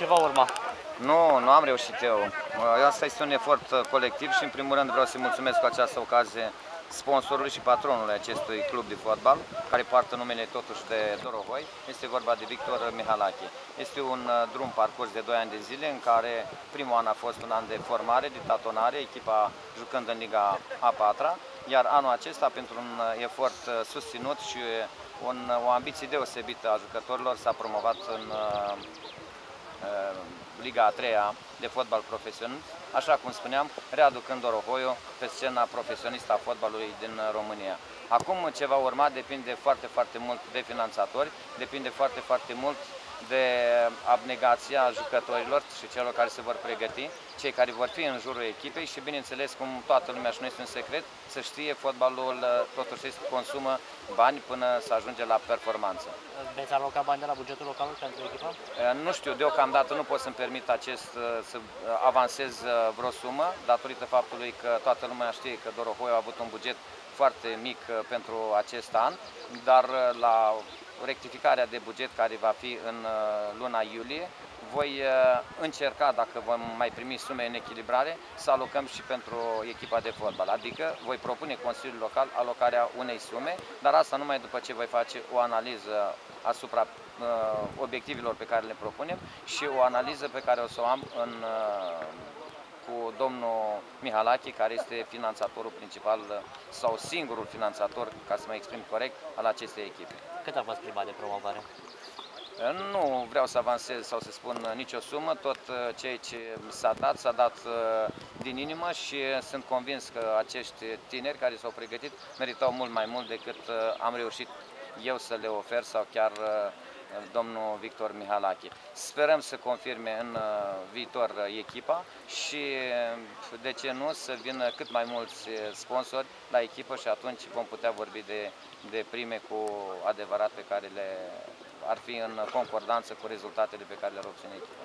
ce va urma? Nu am reușit eu. Asta este un efort colectiv și în primul rând vreau să-i mulțumesc cu această ocazie sponsorului și patronului acestui club de fotbal, care poartă numele totuși de Dorohoi. Este vorba de Victor Mihalache. Este un drum parcurs de 2 ani de zile în care primul an a fost un an de formare, de tatonare, echipa jucând în Liga A4, iar anul acesta, pentru un efort susținut și o ambiție deosebită a jucătorilor, s-a promovat în Liga a 3-a de fotbal profesionist, așa cum spuneam, readucând Dorohoiul pe scena profesionistă a fotbalului din România. Acum ce va urma depinde foarte, foarte mult de finanțatori, depinde foarte, foarte mult de abnegația jucătorilor și celor care se vor pregăti, cei care vor fi în jurul echipei și, bineînțeles, cum toată lumea și nu este un secret, să știe, fotbalul totuși consumă bani până să ajunge la performanță. Veți aloca bani de la bugetul local pentru echipă? Nu știu, deocamdată nu pot să-mi permit să avansez vreo sumă, datorită faptului că toată lumea știe că Dorohoi a avut un buget foarte mic pentru acest an, dar la rectificarea de buget care va fi în luna iulie, voi încerca, dacă vom mai primi sume în echilibrare, să alocăm și pentru echipa de fotbal. Adică voi propune Consiliul Local alocarea unei sume, dar asta numai după ce voi face o analiză asupra obiectivelor pe care le propunem și o analiză pe care o să o am cu domnul Mihalache, care este finanțatorul principal sau singurul finanțator, ca să mă exprim corect, al acestei echipe. Cât a fost prima de promovare? Nu vreau să avansez sau să spun nicio sumă, tot ceea ce s-a dat din inimă și sunt convins că acești tineri care s-au pregătit meritau mult mai mult decât am reușit eu să le ofer sau chiar domnul Victor Mihalache. Sperăm să confirme în viitor echipa și, de ce nu, să vină cât mai mulți sponsori la echipă și atunci vom putea vorbi de prime cu adevărat pe care ar fi în concordanță cu rezultatele pe care le-ar obține echipa.